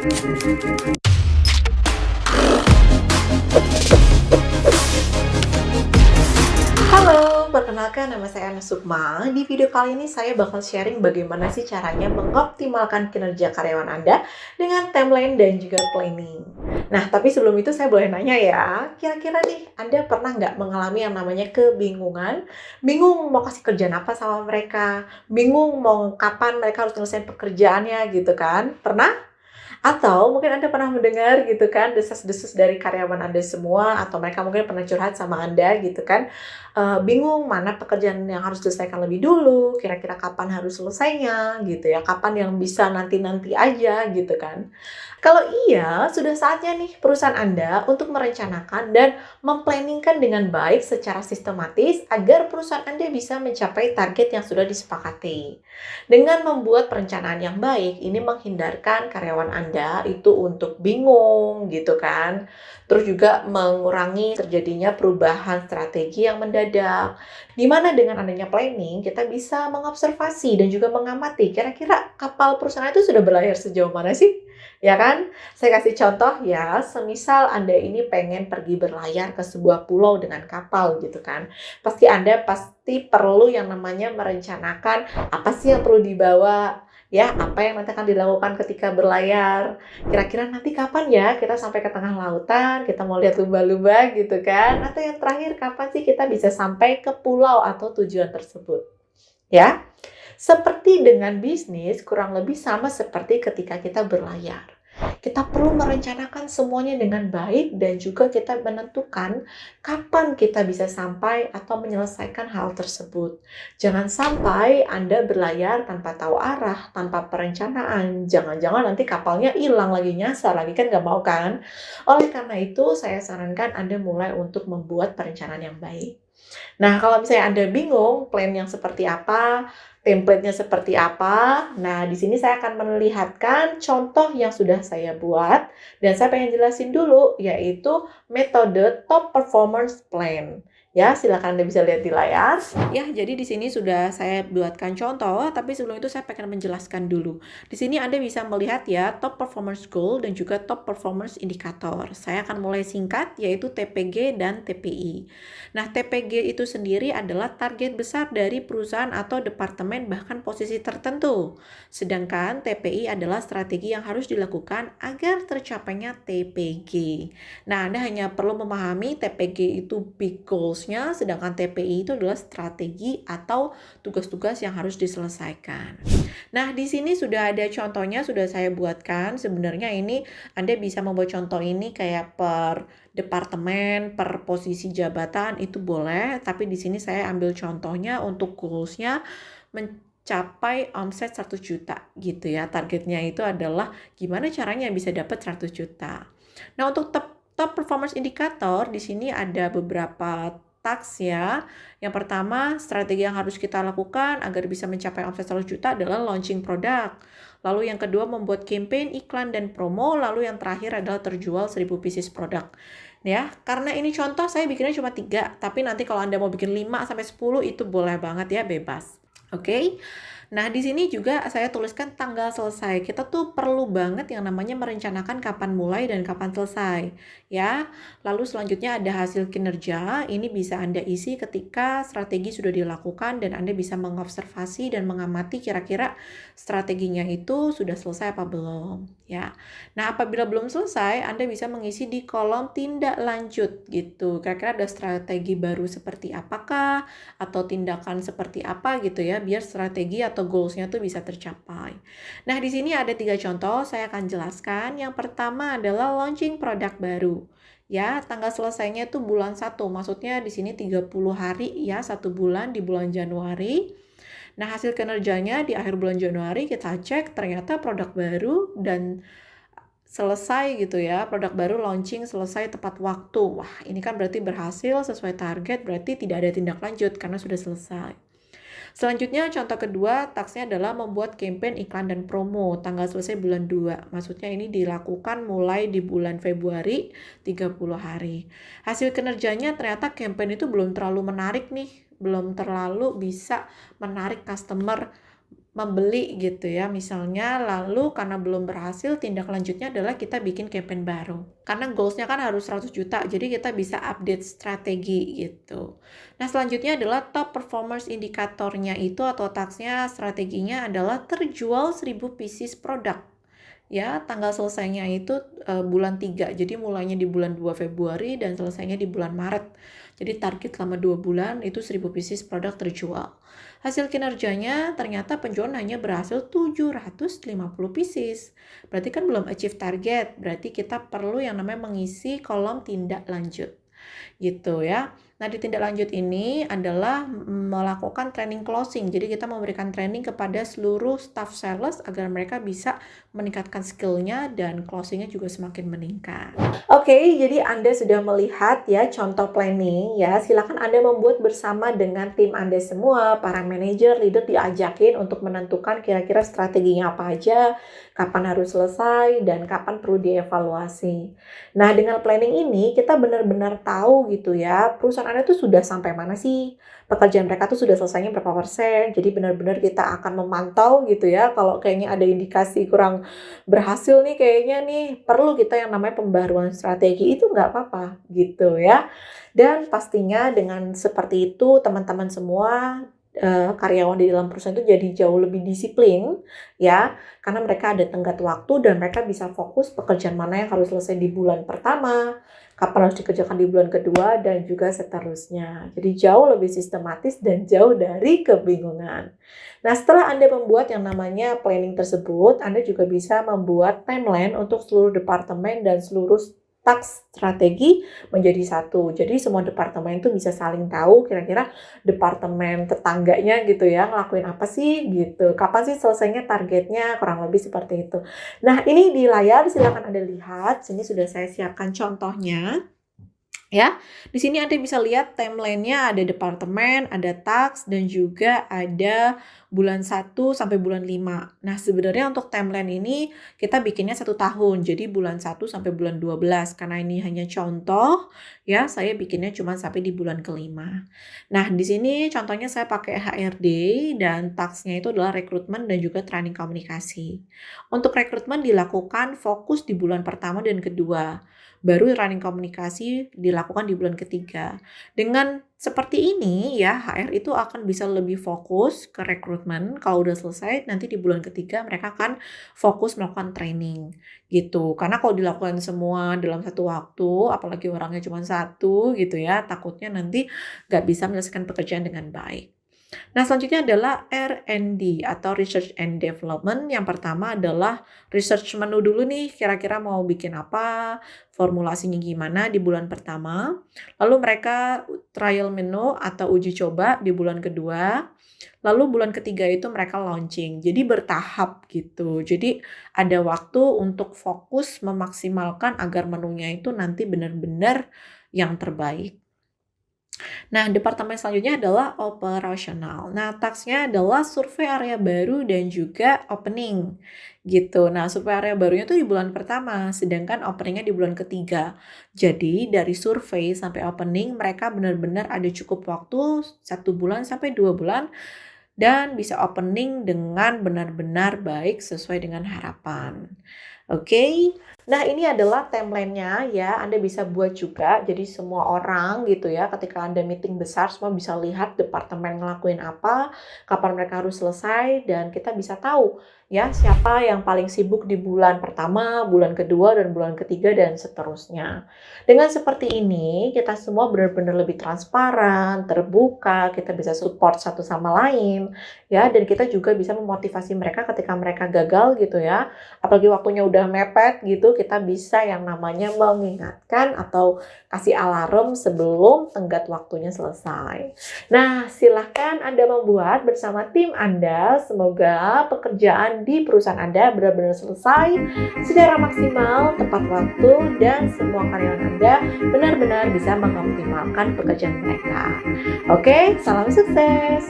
Halo, perkenalkan nama saya Ana Sukma. Di video kali ini saya bakal sharing bagaimana sih caranya mengoptimalkan kinerja karyawan Anda dengan timeline dan juga planning. Nah, tapi sebelum itu saya boleh nanya ya, kira-kira nih Anda pernah nggak mengalami yang namanya kebingungan? Bingung mau kasih kerjaan apa sama mereka? Bingung mau kapan mereka harus selesai pekerjaannya gitu kan? Pernah? Atau mungkin Anda pernah mendengar gitu kan, desas-desus dari karyawan Anda semua, atau mereka mungkin pernah curhat sama Anda gitu kan, bingung mana pekerjaan yang harus diselesaikan lebih dulu, kira-kira kapan harus selesainya gitu ya, kapan yang bisa nanti-nanti aja gitu kan. Kalau iya, sudah saatnya nih perusahaan Anda untuk merencanakan dan memplanningkan dengan baik secara sistematis agar perusahaan Anda bisa mencapai target yang sudah disepakati. Dengan membuat perencanaan yang baik, ini menghindarkan karyawan Anda itu untuk bingung gitu kan. Terus juga mengurangi terjadinya perubahan strategi yang mendadak. Di mana dengan adanya planning, kita bisa mengobservasi dan juga mengamati kira-kira kapal perusahaan itu sudah berlayar sejauh mana sih? Ya kan? Saya kasih contoh ya, semisal Anda ini pengen pergi berlayar ke sebuah pulau dengan kapal gitu kan. Pasti perlu yang namanya merencanakan apa sih yang perlu dibawa, ya, apa yang nanti akan dilakukan ketika berlayar. Kira-kira nanti kapan ya kita sampai ke tengah lautan, kita mau lihat lumba-lumba gitu kan. Atau yang terakhir, kapan sih kita bisa sampai ke pulau atau tujuan tersebut, ya. Seperti dengan bisnis, kurang lebih sama seperti ketika kita berlayar. Kita perlu merencanakan semuanya dengan baik dan juga kita menentukan kapan kita bisa sampai atau menyelesaikan hal tersebut. Jangan sampai Anda berlayar tanpa tahu arah, tanpa perencanaan. Jangan-jangan nanti kapalnya hilang lagi, nyasar lagi, kan nggak mau kan? Oleh karena itu, saya sarankan Anda mulai untuk membuat perencanaan yang baik. Nah, kalau misalnya Anda bingung plan yang seperti apa, template-nya seperti apa, nah di sini saya akan memperlihatkan contoh yang sudah saya buat dan saya pengen jelasin dulu, yaitu metode Top Performance Plan. Ya, silakan Anda bisa lihat di layar. Ya, jadi di sini sudah saya buatkan contoh, tapi sebelum itu saya pengen menjelaskan dulu. Di sini Anda bisa melihat ya Top Performance Goal dan juga Top Performance Indicator. Saya akan mulai singkat, yaitu TPG dan TPI. Nah, TPG itu sendiri adalah target besar dari perusahaan atau departemen bahkan posisi tertentu. Sedangkan TPI adalah strategi yang harus dilakukan agar tercapainya TPG. Nah, Anda hanya perlu memahami TPG itu big goals-nya, sedangkan TPI itu adalah strategi atau tugas-tugas yang harus diselesaikan. Nah, di sini sudah ada contohnya, sudah saya buatkan. Sebenarnya ini Anda bisa membuat contoh ini kayak per departemen, per posisi jabatan itu boleh, tapi di sini saya ambil contohnya untuk goals-nya mencapai omset 100 juta gitu ya. Targetnya itu adalah gimana caranya bisa dapat 100 juta. Nah, untuk top performance indicator di sini ada beberapa task ya. Yang pertama, strategi yang harus kita lakukan agar bisa mencapai omset 100 juta adalah launching produk. Lalu yang kedua, membuat campaign, iklan, dan promo. Lalu yang terakhir adalah terjual 1000 pieces produk. Ya, karena ini contoh saya bikinnya cuma 3, tapi nanti kalau Anda mau bikin 5-10 itu boleh banget ya, bebas. Oke. Nah, di sini juga saya tuliskan tanggal selesai. Kita tuh perlu banget yang namanya merencanakan kapan mulai dan kapan selesai, ya. Lalu selanjutnya ada hasil kinerja. Ini bisa Anda isi ketika strategi sudah dilakukan dan Anda bisa mengobservasi dan mengamati kira-kira strateginya itu sudah selesai apa belum, ya. Nah, apabila belum selesai, Anda bisa mengisi di kolom tindak lanjut gitu. Kira-kira ada strategi baru seperti apakah atau tindakan seperti apa gitu ya, biar strategi atau goals-nya tuh bisa tercapai. Nah, di sini ada 3 contoh, saya akan jelaskan. Yang pertama adalah launching produk baru. Ya, tanggal selesainya itu bulan 1, maksudnya di sini 30 hari ya, 1 bulan di bulan Januari. Nah, hasil kinerjanya di akhir bulan Januari kita cek ternyata produk baru dan selesai gitu ya, produk baru launching selesai tepat waktu. Wah, ini kan berarti berhasil sesuai target, berarti tidak ada tindak lanjut karena sudah selesai. Selanjutnya contoh kedua, tasknya adalah membuat campaign iklan dan promo. Tanggal selesai bulan 2. Maksudnya ini dilakukan mulai di bulan Februari 30 hari. Hasil kinerjanya ternyata campaign itu belum terlalu menarik nih. Belum terlalu bisa menarik customer membeli gitu ya misalnya, lalu karena belum berhasil tindak lanjutnya adalah kita bikin campaign baru. Karena goals-nya kan harus 100 juta, jadi kita bisa update strategi gitu. Nah selanjutnya adalah top performance indikatornya itu atau task-nya strateginya adalah terjual 1000 pieces produk. Ya, tanggal selesainya itu bulan 3. Jadi mulainya di bulan 2 Februari dan selesainya di bulan Maret. Jadi target selama 2 bulan itu 1000 pieces produk terjual. Hasil kinerjanya ternyata penjualan hanya berhasil 750 pieces. Berarti kan belum achieve target. Berarti kita perlu yang namanya mengisi kolom tindak lanjut. Gitu ya. Nah, di tindak lanjut ini adalah melakukan training closing. Jadi kita memberikan training kepada seluruh staff sales agar mereka bisa meningkatkan skill-nya dan closing-nya juga semakin meningkat. Oke, jadi Anda sudah melihat ya contoh planning ya. Silakan Anda membuat bersama dengan tim Anda semua, para manajer, leader diajakin untuk menentukan kira-kira strateginya apa aja, kapan harus selesai, dan kapan perlu dievaluasi. Nah, dengan planning ini kita benar-benar tahu gitu ya, perusahaan Anda tuh sudah sampai mana sih? Pekerjaan mereka tuh sudah selesainya berapa persen? Jadi benar-benar kita akan memantau gitu ya, kalau kayaknya ada indikasi kurang berhasil nih kayaknya nih, perlu kita yang namanya pembaruan strategi, itu nggak apa-apa gitu ya. Dan pastinya dengan seperti itu teman-teman semua karyawan di dalam perusahaan itu jadi jauh lebih disiplin ya, karena mereka ada tenggat waktu dan mereka bisa fokus pekerjaan mana yang harus selesai di bulan pertama, kapan harus dikerjakan di bulan kedua, dan juga seterusnya. Jadi jauh lebih sistematis dan jauh dari kebingungan. Nah, setelah Anda membuat yang namanya planning tersebut, Anda juga bisa membuat timeline untuk seluruh departemen dan seluruh task strategi menjadi satu. Jadi semua departemen itu bisa saling tahu kira-kira departemen tetangganya gitu ya, ngelakuin apa sih gitu. Kapan sih selesainya targetnya, kurang lebih seperti itu. Nah, ini di layar silakan Anda lihat. Sini sudah saya siapkan contohnya. Ya, di sini Anda bisa lihat timeline-nya ada departemen, ada task, dan juga ada bulan 1 sampai bulan 5. Nah, sebenarnya untuk timeline ini kita bikinnya 1 tahun. Jadi bulan 1 sampai bulan 12. Karena ini hanya contoh, ya saya bikinnya cuma sampai di bulan ke-5. Nah, di sini contohnya saya pakai HRD dan task-nya itu adalah rekrutmen dan juga training komunikasi. Untuk rekrutmen dilakukan fokus di bulan pertama dan kedua. Baru running komunikasi dilakukan di bulan ketiga. Dengan seperti ini ya, HR itu akan bisa lebih fokus ke rekrutmen. Kalau udah selesai, nanti di bulan ketiga mereka akan fokus melakukan training gitu. Karena kalau dilakukan semua dalam satu waktu, apalagi orangnya cuma satu gitu ya, takutnya nanti nggak bisa menyelesaikan pekerjaan dengan baik. Nah, selanjutnya adalah R&D atau Research and Development. Yang pertama adalah research menu dulu nih, kira-kira mau bikin apa, formulasinya gimana di bulan pertama. Lalu mereka trial menu atau uji coba di bulan kedua. Lalu bulan ketiga itu mereka launching. Jadi bertahap gitu. Jadi ada waktu untuk fokus memaksimalkan agar menunya itu nanti benar-benar yang terbaik. Nah, departemen selanjutnya adalah operasional. Nah, tasknya adalah survei area baru dan juga opening gitu. Nah, survei area barunya tuh di bulan pertama, sedangkan openingnya di bulan ketiga. Jadi, dari survei sampai opening, mereka benar-benar ada cukup waktu 1 bulan sampai 2 bulan dan bisa opening dengan benar-benar baik sesuai dengan harapan. Oke. Nah, ini adalah timeline-nya ya. Anda bisa buat juga. Jadi semua orang gitu ya, ketika Anda meeting besar semua bisa lihat departemen ngelakuin apa, kapan mereka harus selesai, dan kita bisa tahu ya siapa yang paling sibuk di bulan pertama, bulan kedua, dan bulan ketiga, dan seterusnya. Dengan seperti ini, kita semua benar-benar lebih transparan, terbuka, kita bisa support satu sama lain ya, dan kita juga bisa memotivasi mereka ketika mereka gagal gitu ya. Apalagi waktunya udah mepet gitu, kita bisa yang namanya mengingatkan atau kasih alarm sebelum tenggat waktunya selesai. Nah, silahkan Anda membuat bersama tim Anda. Semoga pekerjaan di perusahaan Anda benar-benar selesai secara maksimal, tepat waktu, dan semua karyawan Anda benar-benar bisa mengoptimalkan pekerjaan mereka. Oke, salam sukses!